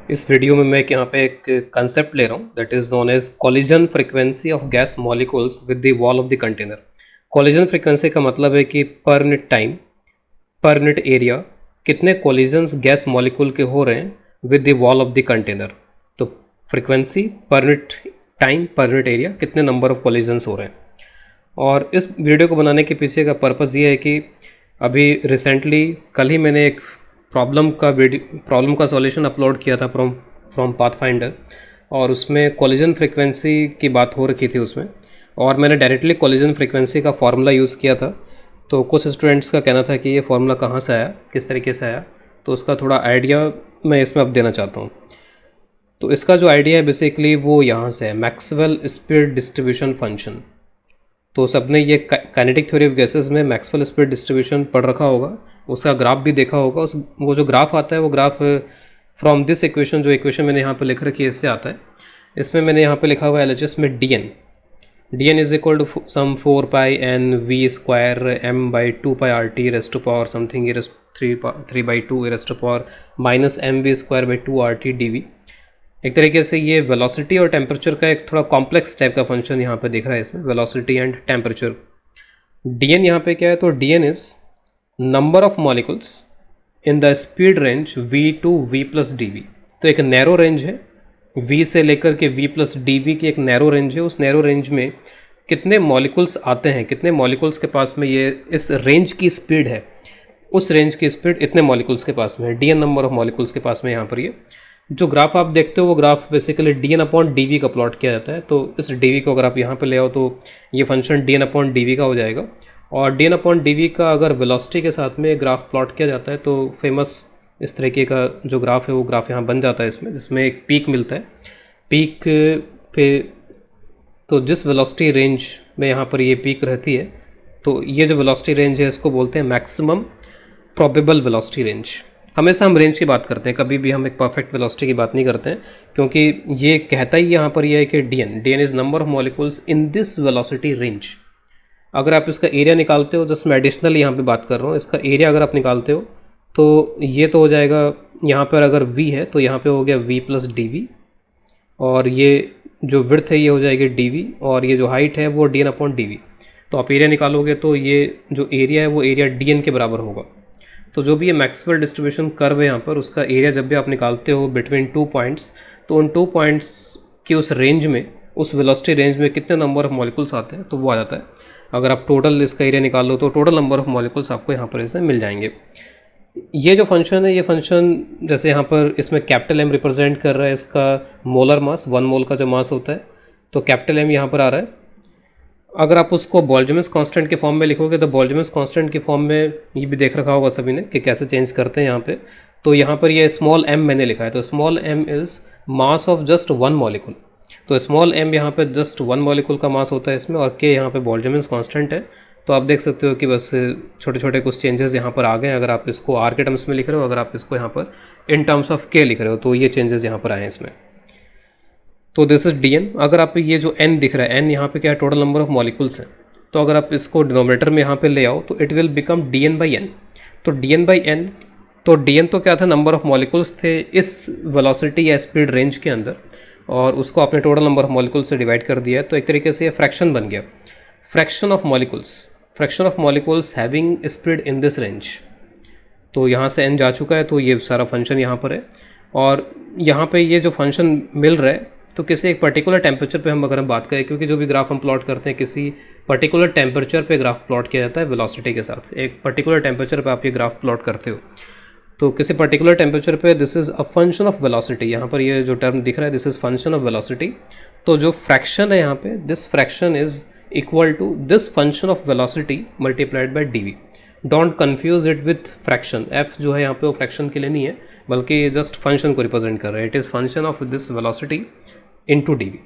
इस वीडियो में मैं यहाँ पे एक कंसेप्ट ले रहा हूँ that is known as collision frequency of gas molecules with the wall of the container. Collision frequency का मतलब है कि per unit time, per unit area कितने कॉलिजन्स गैस मॉलिक्यूल के हो रहे हैं with the wall of the container. तो frequency per unit time, per unit area कितने नंबर ऑफ कॉलिजन्स हो रहे हैं। और इस वीडियो को बनाने के पीछे का पर्पज़ ये है कि अभी रिसेंटली कल ही मैंने एक प्रॉब्लम का सॉल्यूशन अपलोड किया था फ्रॉम पाथफाइंडर, और उसमें कॉलिजन फ्रीक्वेंसी की बात हो रखी थी उसमें, और मैंने डायरेक्टली कॉलिजन फ्रीक्वेंसी का फार्मूला यूज़ किया था। तो कुछ स्टूडेंट्स का कहना था कि ये फार्मूला कहाँ से आया, किस तरीके से आया, तो उसका थोड़ा आइडिया मैं इसमें अब देना चाहता हूँ। तो इसका जो आइडिया है बेसिकली वो यहाँ से है, मैक्सवेल स्पीड डिस्ट्रीब्यूशन फंक्शन। तो सबने ये काइनेटिक थ्योरी ऑफ गैसेस में मैक्सवेल स्पीड डिस्ट्रीब्यूशन पढ़ रखा होगा, उसका ग्राफ भी देखा होगा। वो जो ग्राफ आता है वो ग्राफ फ्रॉम दिस इक्वेशन, जो इक्वेशन मैंने यहाँ पे लिख रखी है इससे आता है। इसमें मैंने यहाँ पे लिखा हुआ है LHS में D N is equal to some 4 pi N V square M by 2 pi R T raised to power something raised 3/2 raised to power minus M V square by 2 R T D V. एक तरीके से ये velocity और temperature का एक थोड़ा complex type का function यहाँ पे दिख रहा है इसमें, वेलोसिटी एंड टेम्परेचर। dn यहाँ पे क्या है, तो dn is number of molecules in the speed range v to v plus dv। तो एक नैरो रेंज है, v से लेकर के v प्लस dv की एक नैरो रेंज है। उस नैरो रेंज में कितने मॉलिक्यूल्स आते हैं, कितने मॉलिक्यूल्स के पास में ये इस रेंज की स्पीड है, उस रेंज की स्पीड इतने मॉलिक्यूल्स के पास में है, dn नंबर ऑफ मॉलिक्यूल्स के पास में। यहाँ पर ये जो ग्राफ आप देखते हो वो graph basically dn upon dv का प्लॉट किया जाता है। तो इस dv को अगर आप यहाँ पे ले आओ तो ये फंक्शन dn अपॉन dv का हो जाएगा, और dn अपॉन dv का अगर वेलोसिटी के साथ में ग्राफ प्लॉट किया जाता है तो फेमस इस तरीके का जो ग्राफ है वो ग्राफ यहाँ बन जाता है इसमें, जिसमें एक पीक मिलता है। पीक पे तो जिस वेलोसिटी रेंज में यहाँ पर ये पीक रहती है, तो ये जो वेलोसिटी रेंज है इसको बोलते हैं मैक्सिमम प्रोबेबल वेलोसिटी रेंज। हमेशा हम रेंज की बात करते हैं, कभी भी हम एक परफेक्ट वेलोसिटी की बात नहीं करते हैं, क्योंकि ये कहता ही यहाँ पर यह है कि dn is number of molecules in this velocity range. अगर आप इसका एरिया निकालते हो, जस्ट मैं एडिशनल यहाँ पे बात कर रहा हूँ, इसका एरिया अगर आप निकालते हो तो ये तो हो जाएगा, यहाँ पर अगर v है तो यहाँ पे हो गया v प्लस dv, और ये जो विड्थ है ये हो जाएगी dv, और ये जो हाइट है वो dn अपॉन dv। तो आप एरिया निकालोगे तो ये जो एरिया है वो एरिया dn के बराबर होगा। तो जो भी ये मैक्सवेल डिस्ट्रीब्यूशन कर्व है यहाँ पर, उसका एरिया जब भी आप निकालते हो बिटवीन 2 पॉइंट्स, तो उन 2 पॉइंट्स की उस रेंज में, उस वेलोसिटी रेंज में कितने नंबर ऑफ मॉलिक्यूल्स आते हैं तो वो आ जाता है। अगर आप टोटल इसका एरिया निकाल लो तो टोटल नंबर ऑफ मॉलिक्यूल्स आपको यहाँ पर ऐसे मिल जाएंगे। ये जो फंक्शन है, ये फंक्शन जैसे यहाँ पर इसमें कैपिटल M रिप्रेजेंट कर रहा है इसका मोलर मास, 1 मोल का जो मास होता है, तो कैपिटल M यहाँ पर आ रहा है। अगर आप उसको बोल्ट्जमैन कांस्टेंट के फॉर्म में लिखोगे तो बोल्ट्जमैन कांस्टेंट के फॉर्म में ये भी देख रखा होगा सभी ने कि कैसे चेंज करते हैं यहाँ पे। तो यहाँ पर ये स्मॉल m मैंने लिखा है, तो small m is mass of just 1 molecule. तो स्मॉल m यहाँ पे जस्ट 1 मॉलिक्यूल का मास होता है इसमें, और k यहाँ पे बोल्ट्जमैन कांस्टेंट है। तो आप देख सकते हो कि बस छोटे छोटे कुछ चेंजेस यहाँ पर आ गए। अगर आप इसको r के टर्म्स में लिख रहे हो, अगर आप इसको यहाँ पर इन टर्म्स ऑफ k लिख रहे हो, तो ये चेंजेस यहाँ पर आए हैं इसमें। तो दिस इज dn। अगर आप ये जो n दिख रहा है, n यहाँ पे क्या है, टोटल नंबर ऑफ मॉलिक्यूल्स हैं। तो अगर आप इसको डिनोमिनेटर में यहाँ पे ले आओ तो it will become dn by n। तो dn बाई n, तो dn तो क्या था, नंबर ऑफ मॉलिक्यूल्स थे इस वेलोसिटी या स्पीड रेंज के अंदर, और उसको आपने टोटल नंबर ऑफ मॉलिक्यूल्स से डिवाइड कर दिया है। तो एक तरीके से ये फ्रैक्शन बन गया, fraction of molecules having speed in this range. तो यहाँ से n जा चुका है, तो ये सारा फंक्शन यहाँ पर है, और यहाँ पे ये जो फंक्शन मिल रहा है तो किसी एक पर्टिकुलर टेम्परेचर पे हम अगर हम बात करें, क्योंकि जो भी ग्राफ हम प्लॉट करते हैं किसी पर्टिकुलर टेम्परेचर पे ग्राफ प्लॉट किया जाता है वेलोसिटी के साथ। एक पर्टिकुलर टेम्परेचर पे आप ये ग्राफ प्लॉट करते हो, तो किसी पर्टिकुलर टेम्परेचर पे this is a function of velocity. यहाँ पर ये जो टर्म दिख रहा है this is function of velocity. तो जो फ्रैक्शन है यहाँ पे, this fraction is equal to this function of velocity multiplied by D V. Don't confuse it with fraction. F जो है यहाँ पे वो फ्रैक्शन के लिए नहीं है, बल्कि ये जस्ट फंक्शन को रिप्रेजेंट कर रहा है। It is function of this velocity into dv।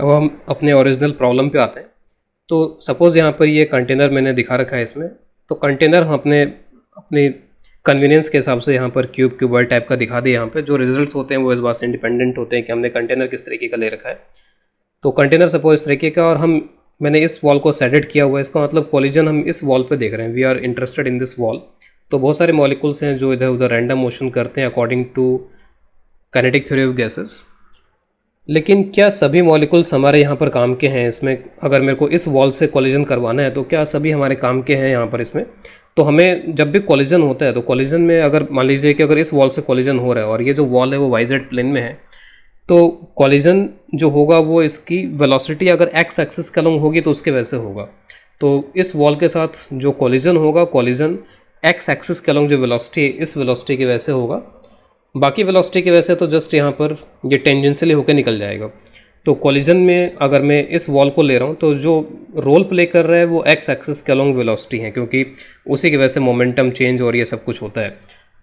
अब हम अपने ओरिजिनल प्रॉब्लम पे आते हैं। तो सपोज़ यहाँ पर ये कंटेनर मैंने दिखा रखा है इसमें, तो कंटेनर हम अपने कन्वीनियंस के हिसाब से यहाँ पर क्यूबॉइड टाइप का दिखा दिया। यहाँ पे जो रिजल्ट्स होते हैं वो इस बात से इंडिपेंडेंट होते हैं कि हमने कंटेनर किस तरीके का ले रखा है। तो कंटेनर सपोज इस तरीके का, और मैंने इस वॉल को सेडेड किया हुआ है, इसका मतलब कॉलिजन हम इस वॉल पे देख रहे हैं। We are interested in this wall. तो बहुत सारे मॉलिक्यूल्स हैं जो इधर उधर रैंडम मोशन करते हैं according to kinetic theory of gases. लेकिन क्या सभी मॉलिक्यूल्स हमारे यहाँ पर काम के हैं? इसमें अगर मेरे को इस वॉल से कोलिजन करवाना है तो क्या सभी हमारे काम के हैं यहाँ पर इसमें? तो हमें जब भी कोलिजन होता है तो कोलिजन में अगर मान लीजिए कि अगर इस वॉल से कोलिजन हो रहा है और ये जो वॉल है वो YZ प्लेन में है, तो कोलिजन जो होगा वो इसकी वेलोसिटी अगर एक्स एक्सिस के अलॉन्ग होगी तो उसके वजह से होगा। तो इस वॉल के साथ जो कोलिजन होगा, कोलिजन एक्स एक्सिस के अलॉन्ग जो वेलोसिटी है इस वेलोसिटी की वजह से होगा। बाकी वेलोसिटी की वजह से तो जस्ट यहाँ पर ये टेंजेंशियली होकर निकल जाएगा। तो कोलिजन में अगर मैं इस वॉल को ले रहा हूँ तो जो रोल प्ले कर रहा है वो एक्स एक्सिस के अलॉन्ग वेलोसिटी है, क्योंकि उसी की वजह से मोमेंटम चेंज और ये सब कुछ होता है।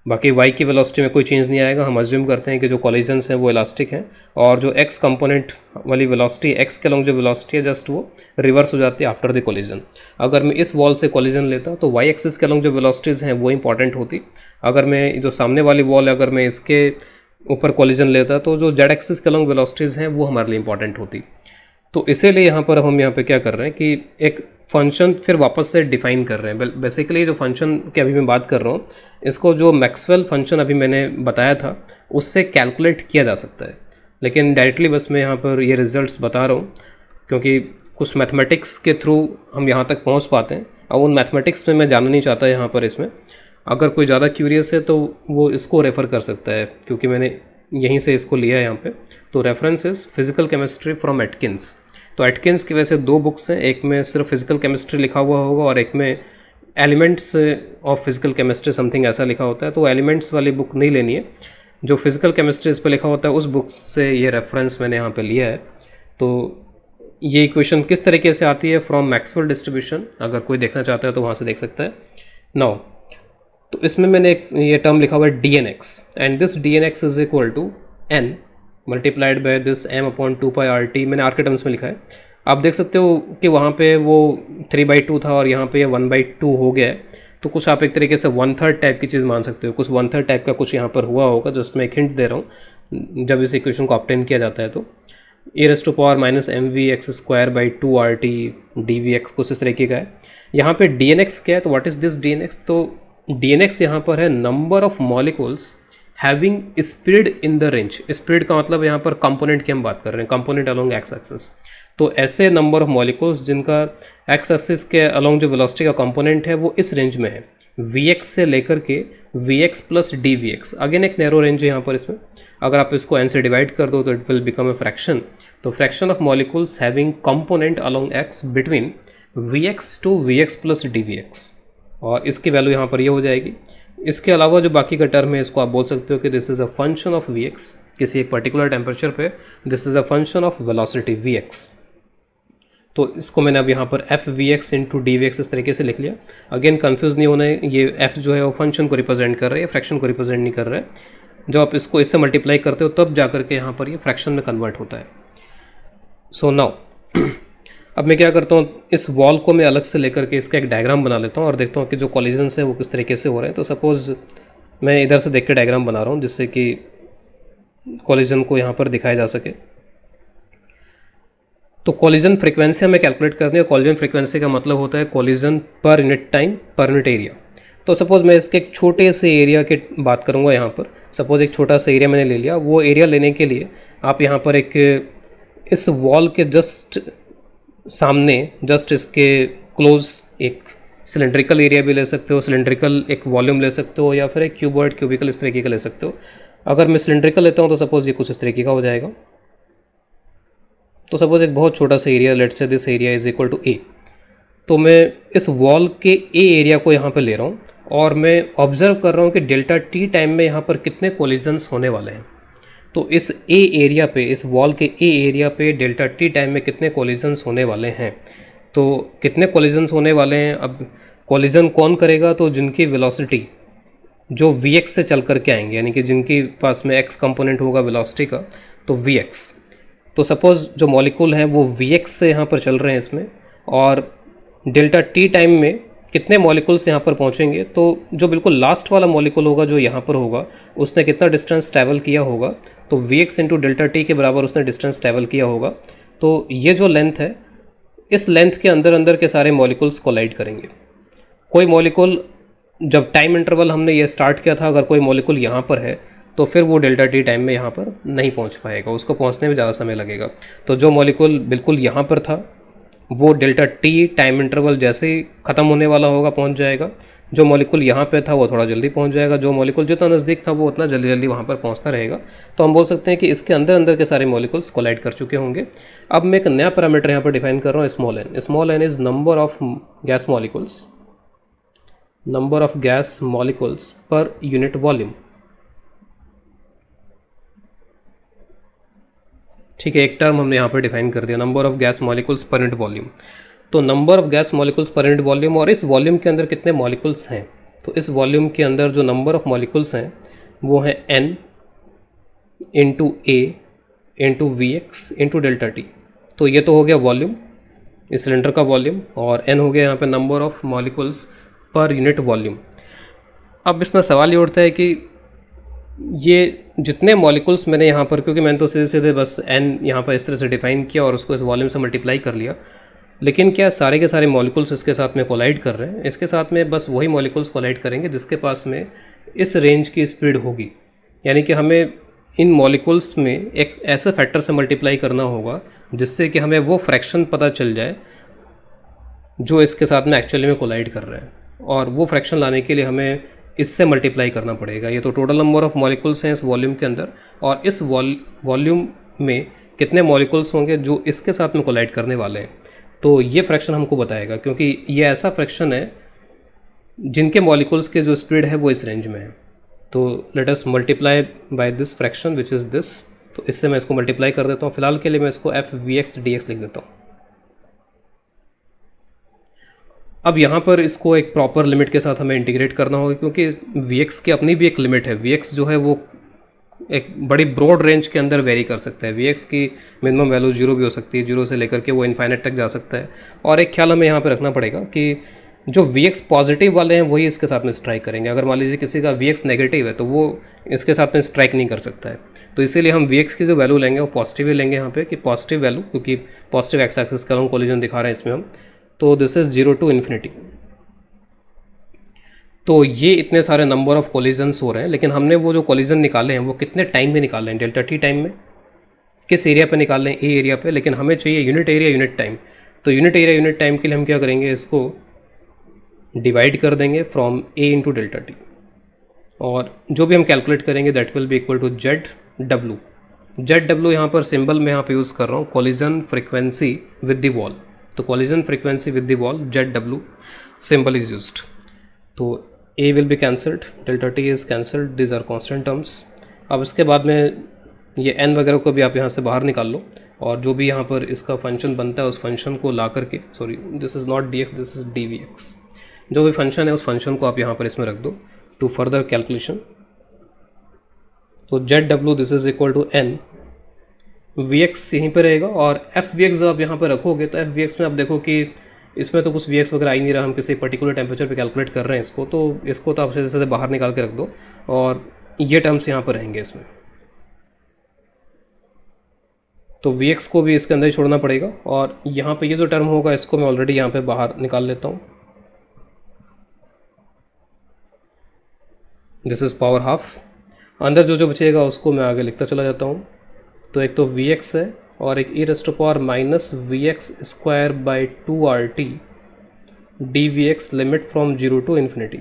बाकी वाई की वेलोसिटी में कोई चेंज नहीं आएगा। हम अज्यूम करते हैं कि जो कोलिजन्स हैं वो इलास्टिक हैं और जो एक्स कंपोनेंट वाली वेलोसिटी, एक्स के अलॉन्ग जो वेलोसिटी है जस्ट वो रिवर्स हो जाती है आफ्टर द कोलिजन। अगर मैं इस वॉल से कोलिजन लेता तो वाई एक्सिस के अलॉन्ग जो वेलोसिटीज़ हैं वो इंपॉर्टेंट होती। अगर मैं जो सामने वाली वॉल है अगर मैं इसके ऊपर कोलिजन लेता तो जो जेड एक्सिस के अलॉन्ग वेलोसिटीज़ हैं वो हमारे लिए इंपॉर्टेंट होती। तो इसीलिए यहाँ पर हम यहाँ पे क्या कर रहे हैं कि एक फंक्शन फिर वापस से डिफाइन कर रहे हैं। बेसिकली जो फंक्शन की अभी मैं बात कर रहा हूँ इसको जो मैक्सवेल फंक्शन अभी मैंने बताया था उससे कैलकुलेट किया जा सकता है, लेकिन डायरेक्टली बस मैं यहाँ पर ये रिजल्ट्स बता रहा हूँ क्योंकि कुछ मैथमेटिक्स के थ्रू हम यहाँ तक पहुँच पाते हैं। अब उन मैथमेटिक्स में मैं जानना नहीं चाहता यहाँ पर। इसमें अगर कोई ज़्यादा क्यूरियस है तो वो इसको रेफ़र कर सकता है क्योंकि मैंने यहीं से इसको लिया है यहाँ पे। तो reference is physical chemistry from Atkins. तो एटकिंस की वैसे 2 बुक्स हैं, एक में सिर्फ फिजिकल केमिस्ट्री लिखा हुआ होगा और एक में elements of physical chemistry something ऐसा लिखा होता है। तो एलिमेंट्स वाली बुक नहीं लेनी है, जो फिजिकल केमिस्ट्री इस पर लिखा होता है उस बुक से ये रेफरेंस मैंने यहाँ पे लिया है। तो ये इक्वेशन किस तरीके से आती है फ्रॉम मैक्सवेल डिस्ट्रीब्यूशन, अगर कोई देखना चाहता है तो वहाँ से देख सकता है। नाउ तो इसमें मैंने एक ये टर्म लिखा हुआ है dnx and this dnx is equal to n multiplied by this m upon 2π/RT। मैंने r के टर्म्स में लिखा है। आप देख सकते हो कि वहाँ पे वो 3/2 था और यहाँ पे ये 1/2 हो गया है। तो कुछ आप एक तरीके से 1/3 टाइप की चीज़ मान सकते हो, कुछ 1/3 टाइप का कुछ यहाँ पर हुआ होगा। जस्ट मैं एक हिंट दे रहा हूँ, जब इस इक्वेशन को ऑब्टेन किया जाता है तो e⁻−mvx²/2RT dvx कुछ इस तरीके का है। यहाँ पे dnx क्या है, तो व्हाट इज़ दिस dnx? तो dnx यहाँ पर है number of molecules having speed in the range. Speed का मतलब यहाँ पर कंपोनेंट की हम बात कर रहे हैं, कंपोनेंट अलोंग एक्स एक्सिस। तो ऐसे नंबर ऑफ मॉलिक्यूल्स जिनका एक्स एक्सिस के अलोंग जो वेलोसिटी का कंपोनेंट है वो इस रेंज में है, vx से लेकर के vx प्लस dvx। अगेन एक नैरो रेंज है यहाँ पर इसमें। अगर आप इसको n से डिवाइड कर दो तो it will become a fraction. तो fraction of molecules having component along x between vx to vx plus dvx, और इसकी वैल्यू यहाँ पर ये हो जाएगी। इसके अलावा जो बाकी का टर्म है इसको आप बोल सकते हो कि this is a function of vx किसी एक पर्टिकुलर टेम्परेचर पे, this is a function of velocity vx। तो इसको मैंने अब यहाँ पर F V X into D V X इस तरीके से लिख लिया। अगेन कंफ्यूज नहीं होना है, ये एफ जो है वो फंक्शन को रिप्रेजेंट कर रहा है, फ्रैक्शन को रिप्रेजेंट नहीं कर रहा है। जब आप इसको इससे मल्टीप्लाई करते हो तब जा करके यहाँ पर ये फ्रैक्शन में कन्वर्ट होता है। सो नाउ अब मैं क्या करता हूँ, इस वॉल को मैं अलग से लेकर के इसका एक डायग्राम बना लेता हूँ और देखता हूँ कि जो कॉलिजन्स है वो किस तरीके से हो रहे हैं। तो सपोज़ मैं इधर से देख के डायग्राम बना रहा हूँ जिससे कि कॉलिजन को यहाँ पर दिखाया जा सके। तो कॉलिजन फ्रीक्वेंसी हमें कैलकुलेट करनी है। कॉलिजन फ्रीक्वेंसी का मतलब होता है कॉलिजन पर unit time per unit area. तो सपोज़ मैं इसके एक छोटे से एरिया की बात करूँगा यहाँ पर। सपोज़ एक छोटा सा एरिया मैंने ले लिया। वो एरिया लेने के लिए आप यहाँ पर एक इस वॉल के जस्ट सामने, जस्ट इसके क्लोज एक सिलेंड्रिकल एरिया भी ले सकते हो, सिलेंड्रिकल एक वॉल्यूम ले सकते हो, या फिर एक क्यूबॉइड क्यूबिकल इस तरीके का ले सकते हो। अगर मैं सिलेंड्रिकल लेता हूँ तो सपोज़ ये कुछ इस तरीके का हो जाएगा। तो सपोज़ एक बहुत छोटा सा area, let's say this area is equal to A. तो मैं इस वॉल के ए एरिया को यहाँ पे ले रहा हूँ और मैं ऑब्जर्व कर रहा हूँ कि डेल्टा टी टाइम में यहाँ पर कितने कोलिजन्स होने वाले हैं। तो इस ए एरिया पे, इस वॉल के ए एरिया पे डेल्टा टी टाइम में कितने कोलिजन्स होने वाले हैं। तो कितने कोलिजन्स होने वाले हैं, अब कोलिजन कौन करेगा, तो जिनकी वेलोसिटी जो Vx से चल कर के आएंगे, यानी कि जिनके पास में x कंपोनेंट होगा वेलोसिटी का, तो Vx। तो सपोज़ जो मॉलिक्यूल हैं वो Vx से यहाँ पर चल रहे हैं इसमें, और डेल्टा टी टाइम में कितने मॉलिक्यूल्स यहाँ पर पहुँचेंगे। तो जो बिल्कुल लास्ट वाला मॉलिक्यूल होगा जो यहाँ पर होगा, उसने कितना डिस्टेंस ट्रैवल किया होगा, तो Vx इंटू डेल्टा टी के बराबर उसने डिस्टेंस ट्रैवल किया होगा। तो ये जो लेंथ है, इस लेंथ के अंदर अंदर के सारे मॉलिक्यूल्स कोलाइड करेंगे। कोई मॉलिक्यूल, जब टाइम इंटरवल हमने ये स्टार्ट किया था, अगर कोई मॉलिक्यूल यहाँ पर है तो फिर वो डेल्टा टी टाइम में यहाँ पर नहीं पहुँच पाएगा, उसको पहुँचने में ज़्यादा समय लगेगा। तो जो मॉलिक्यूल बिल्कुल यहाँ पर था वो डेल्टा टी टाइम इंटरवल जैसे ही ख़त्म होने वाला होगा पहुँच जाएगा। जो मॉलिक्यूल यहाँ पे था वो थोड़ा जल्दी पहुँच जाएगा, जो मॉलिक्यूल जितना नज़दीक था वो उतना जल्दी जल्दी वहाँ पर पहुँचता रहेगा। तो हम बोल सकते हैं कि इसके अंदर अंदर के सारे मॉलिक्यूल्स कोलाइड कर चुके होंगे। अब मैं एक नया पैरामीटर यहाँ पर डिफाइन कर रहा हूँ, small N. Small N is number of gas molecules, number of gas molecules per unit volume. ठीक है, एक टर्म हमने यहाँ पर डिफाइन कर दिया, number of gas molecules per unit volume. तो number of gas molecules per unit volume, और इस वॉल्यूम के अंदर कितने मॉलिक्यूल्स हैं, तो इस वॉल्यूम के अंदर जो नंबर ऑफ मॉलिक्यूल्स हैं वो है n into A into V X into delta T. तो ये तो हो गया वॉल्यूम, इस सिलेंडर का वॉल्यूम, और n हो गया यहाँ पे number of molecules per unit volume. अब इसमें सवाल ये उठता है कि ये जितने मॉलिक्यूल्स मैंने यहाँ पर, क्योंकि मैंने तो सीधे सीधे बस n यहाँ पर इस तरह से डिफाइन किया और उसको इस वॉल्यूम से मल्टीप्लाई कर लिया, लेकिन क्या सारे के सारे मॉलिक्यूल्स इसके साथ में कोलाइड कर रहे हैं? इसके साथ में बस वही मॉलिक्यूल्स कोलाइड करेंगे जिसके पास में इस रेंज की स्पीड होगी। यानी कि हमें इन मॉलिक्यूल्स में एक ऐसे फैक्टर से मल्टीप्लाई करना होगा जिससे कि हमें वो फ्रैक्शन पता चल जाए जो इसके साथ में एक्चुअली में कोलाइड कर रहे हैं, और वो फ्रैक्शन लाने के लिए हमें इससे मल्टीप्लाई करना पड़ेगा। ये तो टोटल नंबर ऑफ मॉलिक्यूल्स हैं इस वॉल्यूम के अंदर, और इस वॉल्यूम में कितने मॉलिक्यूल्स होंगे जो इसके साथ में कोलाइड करने वाले हैं, तो ये फ्रैक्शन हमको बताएगा, क्योंकि ये ऐसा फ्रैक्शन है जिनके मॉलिक्यूल्स के जो स्पीड है वो इस रेंज में है। तो let us multiply by this fraction which is this. तो इससे मैं इसको मल्टीप्लाई कर देता हूँ। फिलहाल के लिए मैं इसको F V X D X लिख देता हूँ। अब यहाँ पर इसको एक प्रॉपर लिमिट के साथ हमें इंटीग्रेट करना होगा, क्योंकि वी एक्स की अपनी भी एक लिमिट है। वी एक्स जो है वो एक बड़ी ब्रॉड रेंज के अंदर वेरी कर सकता है। वी एक्स की मिनिमम वैल्यू 0 भी हो सकती है, 0 से लेकर के वो इन्फाइनाइट तक जा सकता है। और एक ख्याल हमें यहाँ पे रखना पड़ेगा कि जो वी एक्स पॉजिटिव वाले हैं वही इसके साथ में स्ट्राइक करेंगे। अगर मान लीजिए किसी का वी एक्स नेगेटिव है तो वो इसके साथ में स्ट्राइक नहीं कर सकता है। तो इसीलिए हम वी एक्स की जो वैल्यू लेंगे वो पॉजिटिव ही लेंगे यहाँ पे, कि पॉजिटिव वैल्यू, क्योंकि पॉजिटिव एक्स एक्सिस का हम कोलिजन दिखा रहे हैं इसमें हम। तो दिस इज़ 0 टू इन्फिनिटी। तो ये इतने सारे नंबर ऑफ कोलिजन्स हो रहे हैं, लेकिन हमने वो जो कोलिजन निकाले हैं वो कितने टाइम में निकाले हैं? डेल्टा टी टाइम में। किस एरिया पे निकाल रहे हैं? ए एरिया पे। लेकिन हमें चाहिए यूनिट एरिया यूनिट टाइम। तो यूनिट एरिया यूनिट टाइम के लिए हम क्या करेंगे, इसको डिवाइड कर देंगे from A into delta T, और जो भी हम कैलकुलेट करेंगे that will be equal to Z W. Z W यहाँ पर सिंबल में यहाँ पे यूज़ कर रहा हूँ, collision frequency with the wall. तो collision frequency with the wall, Z W symbol is used. तो A will be cancelled, delta t is cancelled, these are constant terms। अब इसके बाद में ये n वगैरह को भी आप यहाँ से बाहर निकाल लो, और जो भी यहाँ पर इसका फंक्शन बनता है उस फंक्शन को ला करके, sorry this is not dx, this is dvx। जो भी फंक्शन है उस फंक्शन को आप यहाँ पर इसमें रख दो टू फर्दर कैलकुलेशन। तो Z W this is equal to n, V X यहीं पर रहेगा, और एफ वी एक्स जब आप यहाँ पर रखोगे तो एफ वी एक्स में आप देखो कि इसमें तो कुछ वी एक्स वगैरह आ ही नहीं रहा, हम किसी पर्टिकुलर टेम्परेचर पे कैलकुलेट कर रहे हैं इसको, तो इसको तो आप सीधे सीधे बाहर निकाल के रख दो, और ये टर्म्स यहाँ पर रहेंगे इसमें। तो वी एक्स को भी इसके अंदर ही छोड़ना पड़ेगा, और यहाँ पे ये जो टर्म होगा इसको मैं ऑलरेडी यहाँ पे बाहर निकाल लेता हूँ। This is power half. अंदर जो जो बचेगा उसको मैं आगे लिखता चला जाता हूँ। तो एक तो वी एक्स है, और एक E raised to power minus V X square by 2RT D V X limit from 0 to infinity.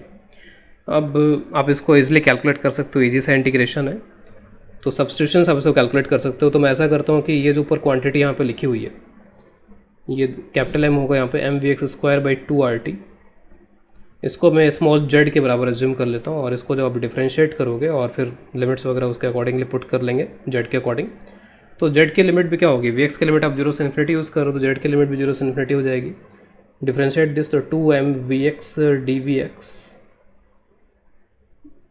अब आप इसको ईजिली कैलकुलेट कर सकते हो, ईजी सा इंटीग्रेशन है, तो सब्स्टिट्यूशन आप इसको कैलकुलेट कर सकते हो। तो मैं ऐसा करता हूँ कि ये जो ऊपर क्वांटिटी यहाँ पे लिखी हुई है, ये कैपिटल एम होगा यहाँ पे, M V X square by 2RT, इसको मैं स्मॉल जेड के बराबर एज्यूम कर लेता हूँ, और इसको जब आप डिफ्रेंशिएट करोगे और फिर लिमिट्स वगैरह उसके अकॉर्डिंगली पुट कर लेंगे जेड के अकॉर्डिंग, तो जेड की लिमिट भी क्या होगी, वी एक्स की लिमिट आप 0 से इन्फिनिटी यूज़ करो तो जेड की लिमिट भी 0 से इन्फिनिटी हो जाएगी। डिफ्रेंशिएट दिस, तो 2m V X D V X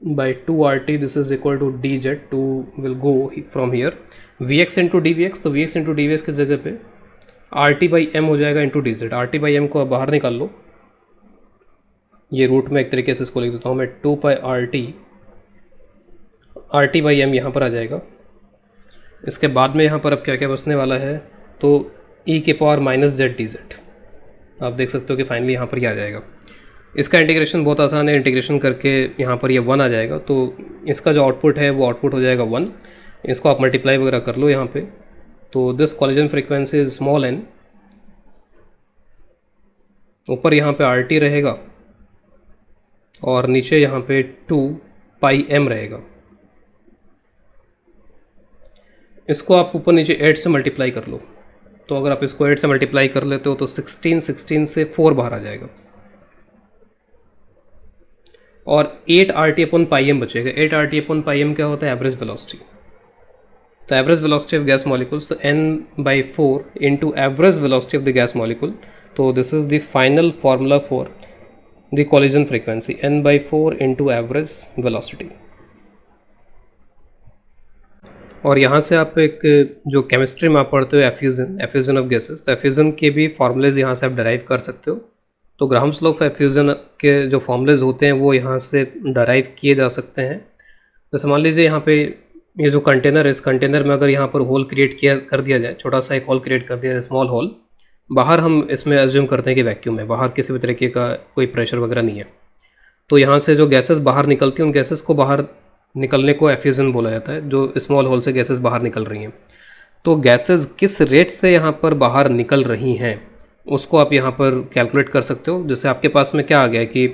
by 2RT, this is equal to D Z, 2 will go from here, V X into D V X. तो V X into D V X की जगह पे RT by M हो जाएगा into D Z. RT by M को आप बाहर निकाल लो, ये रूट में एक तरीके से इसको लिख देता हूँ मैं, 2 पाई RT बाई एम यहाँ पर आ जाएगा। इसके बाद में यहाँ पर अब क्या क्या बचने वाला है, तो e के power minus Z D Z, आप देख सकते हो कि फाइनली यहाँ पर ही आ जाएगा। इसका इंटीग्रेशन बहुत आसान है, इंटीग्रेशन करके यहाँ पर ये 1 आ जाएगा, तो इसका जो आउटपुट है वो आउटपुट हो जाएगा 1। इसको आप मल्टीप्लाई वगैरह कर लो यहाँ पे, तो this collision frequency is small n, ऊपर यहाँ पे RT रहेगा और नीचे यहाँ पे 2πm रहेगा। इसको आप ऊपर नीचे 8 से मल्टीप्लाई कर लो, तो अगर आप इसको 8 से मल्टीप्लाई कर लेते हो तो 16 से 4 बाहर आ जाएगा और 8RT/πm बचेगा। 8RT/πm क्या होता है? Average velocity. तो average velocity of gas molecules, तो n/4 into average velocity of the gas molecule, तो this is the final formula for the collision frequency, n/4 into average velocity. और यहाँ से आप एक जो केमिस्ट्री में आप पढ़ते हो एफ्यूजन ऑफ गैसेस, तो एफ्यूजन के भी फार्मूलेज यहाँ से आप डराइव कर सकते हो। तो ग्राहम्स लॉ ऑफ एफ्यूजन के जो फार्मूलेज होते हैं वो यहाँ से डराइव किए जा सकते हैं। जैसे मान लीजिए यहाँ पे ये जो कंटेनर है, इस कंटेनर में अगर यहाँ पर होल क्रिएट कर दिया जाए, छोटा सा एक होल क्रिएट कर दिया जाए, स्मॉल होल, बाहर हम इसमें एज्यूम करते हैं कि वैक्यूम है, बाहर किसी भी तरीके का कोई प्रेशर वगैरह नहीं है, तो यहाँ से जो गैसेस बाहर निकलती हैं उन गैसेस को बाहर निकलने को एफ्यूजन बोला जाता है, जो स्मॉल होल से गैसेस बाहर निकल रही हैं। तो गैसेस किस रेट से यहाँ पर बाहर निकल रही हैं उसको आप यहाँ पर कैलकुलेट कर सकते हो। जैसे आपके पास में क्या आ गया कि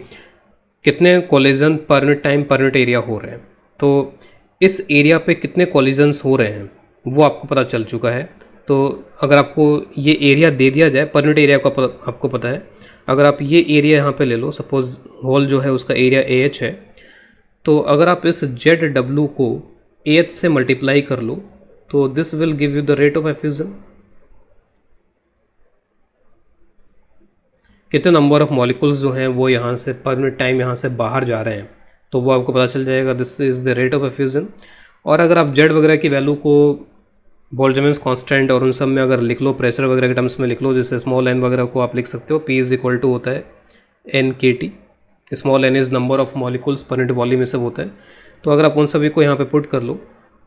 कितने कोलिजन पर unit time per unit area हो रहे हैं, तो इस एरिया पे कितने कोलिजन्स हो रहे हैं वो आपको पता चल चुका है। तो अगर आपको ये एरिया दे दिया जाए, पर यूनिट एरिया को आपको पता है, अगर आप ये एरिया यहाँ पे ले लो, सपोज होल जो है उसका एरिया AH है, तो अगर आप इस ZW को AH से मल्टीप्लाई कर लो तो this will give you the rate of effusion. कितने नंबर ऑफ मॉलिक्यूल्स जो हैं वो यहाँ से पर यूनिट टाइम यहाँ से बाहर जा रहे हैं, तो वो आपको पता चल जाएगा, this is the rate of effusion. और अगर आप Z वगैरह की वैल्यू को बोल्ट्जमैन्स कांस्टेंट और उन सब में अगर लिख लो, प्रेशर वगैरह के टर्म्स में लिख लो, जैसे स्मॉल n वगैरह को आप लिख सकते हो, P इज इक्वल टू होता है NKT, small n is number of molecules per unit volume में सब होता है। तो अगर आप उन सभी को यहाँ पे पुट कर लो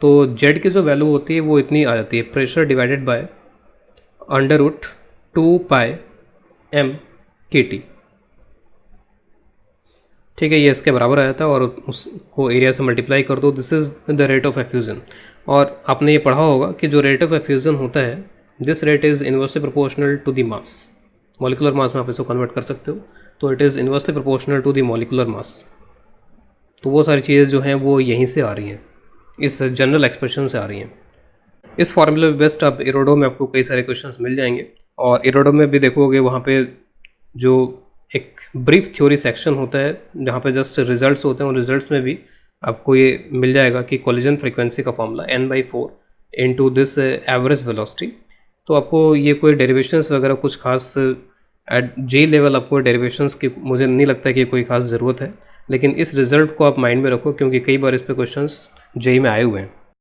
तो Z की जो वैल्यू होती है वो इतनी आ जाती है, प्रेशर डिवाइडेड बाय √2πm/kT। ठीक है, ये इसके बराबर आ जाता है और उसको एरिया से मल्टीप्लाई कर दो, this is the rate of effusion. और आपने ये पढ़ा होगा कि जो रेट ऑफ एफ्यूजन होता है, this rate is inversely proportional to the mass, molecular mass में आप इसको कन्वर्ट कर सकते हो, तो it is inversely proportional to the molecular mass. तो वो सारी चीज़ें जो हैं वो यहीं से आ रही हैं, इस जनरल एक्सप्रेशन से आ रही हैं। इस फॉर्मूले में बेस्ट आप इरोडो में आपको कई सारे क्वेश्चंस मिल जाएंगे, और इरोडो में भी देखोगे वहाँ पे जो एक ब्रीफ थ्योरी सेक्शन होता है जहाँ पे जस्ट रिजल्ट्स होते हैं, उन रिजल्ट्स में भी आपको ये मिल जाएगा कि कॉलिजन फ्रीक्वेंसी का formula n/4 into this average velocity. तो आपको ये कोई डेरिवेशंस वगैरह कुछ खास एट J लेवल आपको डेरिवेशंस की मुझे नहीं लगता है कि कोई खास ज़रूरत है, लेकिन इस रिज़ल्ट को आप माइंड में रखो क्योंकि कई बार इस पे क्वेश्चंस J में आए हुए हैं।